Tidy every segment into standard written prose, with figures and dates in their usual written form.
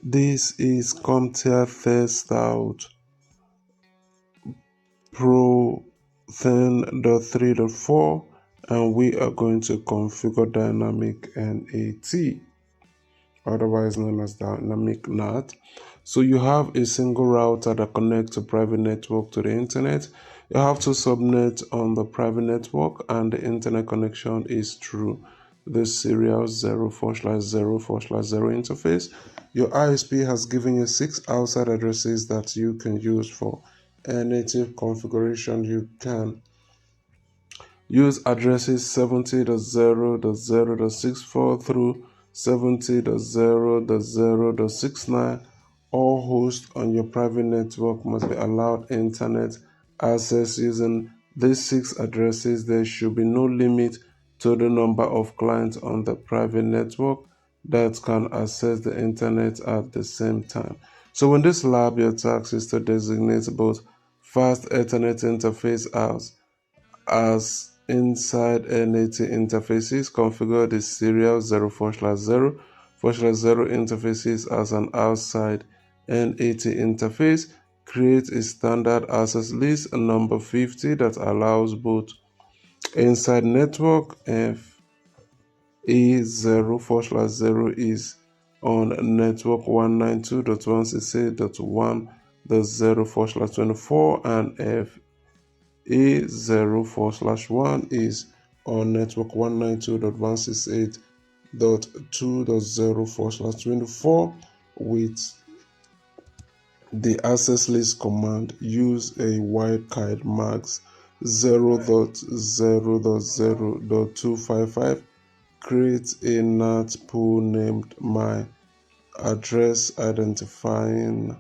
This is CompTIA TestOut Pro 10.3.4, and we are going to configure dynamic NAT, otherwise known as dynamic NAT. So you have a single router that connects a private network to the internet. You have two subnets on the private network, and the internet connection is through the serial 0/0/0/0 interface. Your ISP has given you 6 outside addresses that you can use for native configuration. You can use addresses 70.0.0.64 through 70.0.0.69. All hosts on your private network must be allowed internet access using these 6 addresses. There should be no limit to the number of clients on the private network that can access the internet at the same time. So in this lab, your task is to designate both fast Ethernet interface as inside NAT interfaces, configure the serial 0/0/0 interfaces as an outside NAT interface, create a standard access list number 50 that allows both inside network. If A0/0 is on network 192.168.1.0/24, and if A0/1 is on network 192.168.2.0/24. With the access list command, use a wildcard max 0.0.0.255. Create a NAT pool named my address, identifying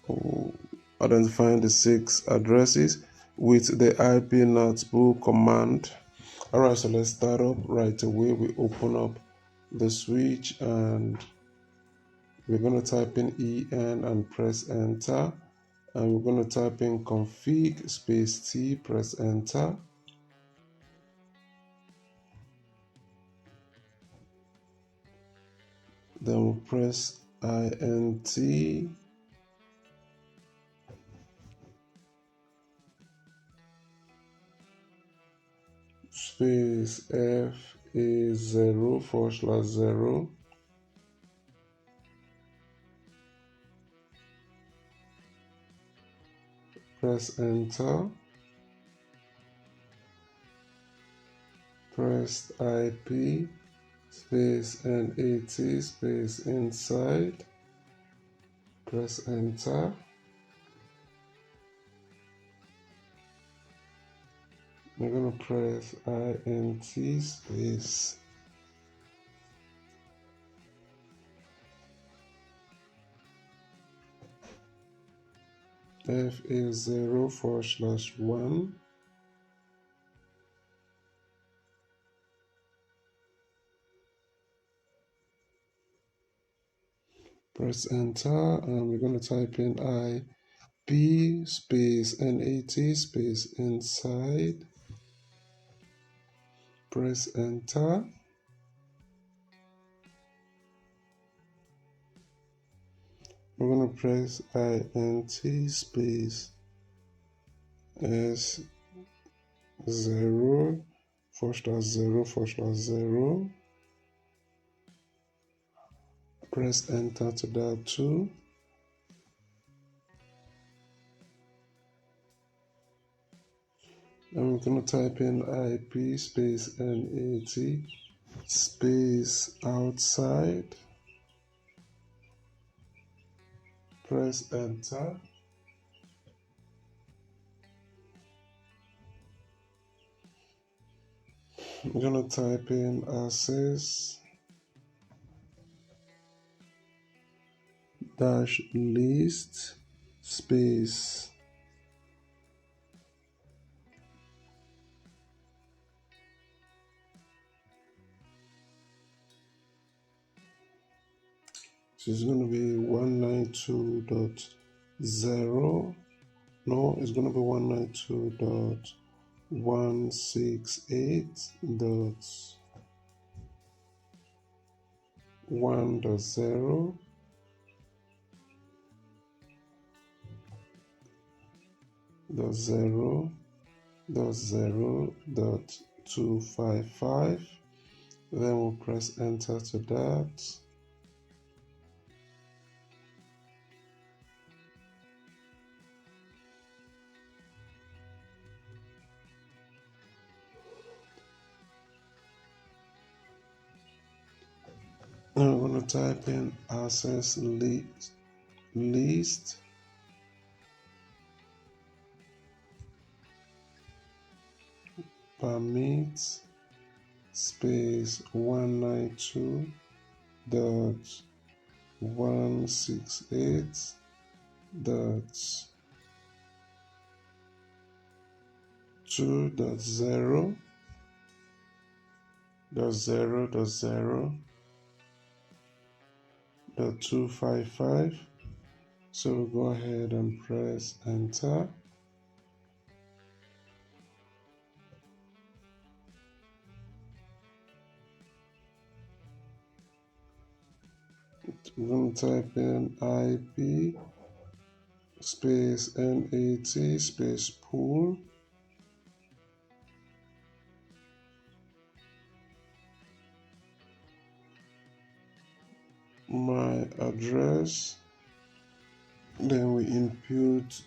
the 6 addresses with the IP NAT pool command. Alright, so let's start up right away. We open up the switch and we're going to type in EN and press enter, and we're going to type in config space T, press enter. Then we'll press INT space FA0/0. Press enter. Press IP space NAT space inside. Press enter. I'm going to press INT space FA0/1. Press enter, and we're going to type in IP space NAT space inside. Press enter. We're going to press INT space S0/0/0. Press enter to that too. And we're going to type in IP space NAT space outside. Press enter. I'm going to type in access dash list space so it's going to be 192.0. No, it's going to be 192.168.1.0. dot 0 dot 0 dot 255. Then we'll press enter to that. I'm going to type in access list permit space 192.168.0.0.0.255. So we'll go ahead and press enter. We're going to type in IP space NAT space pool. My address. Then we input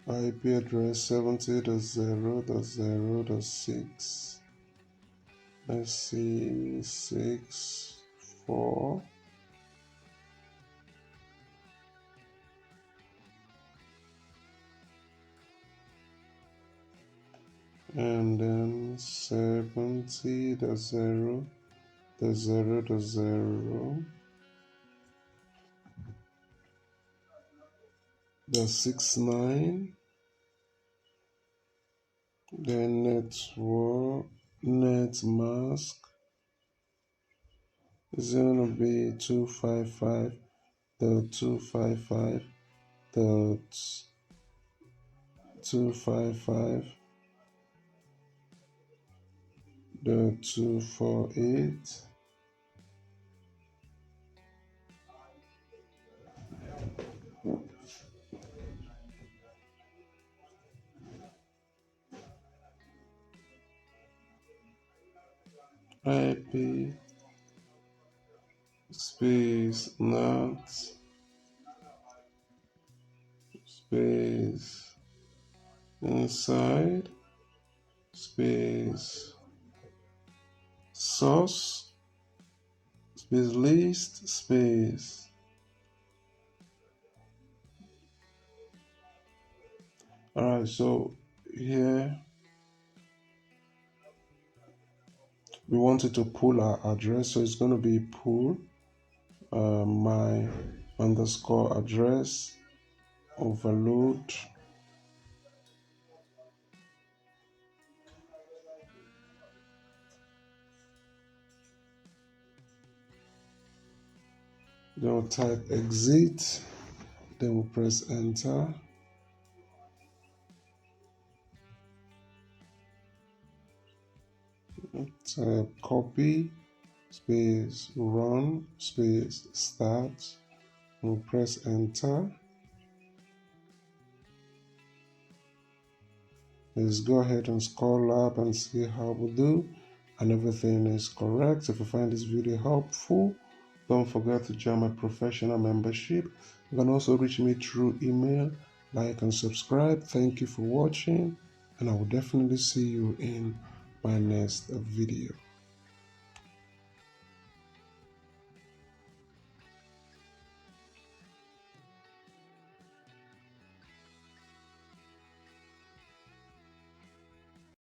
IP address 70.0.0.6. Let's see, 64. And then 70.0.0.69. Then network net mask is going to be 255.255.248. IP space NAT space inside space source space list space. Alright, so here we wanted to pull our address, so it's going to be pull my underscore address overload then we'll type exit, then we'll press enter. Type copy space run space start, we'll press enter. Let's go ahead and scroll up and see how we do, and everything is correct. If you find this video helpful, don't forget to join my professional membership. You can also reach me through email, like and subscribe. Thank you for watching, and I will definitely see you in my next video.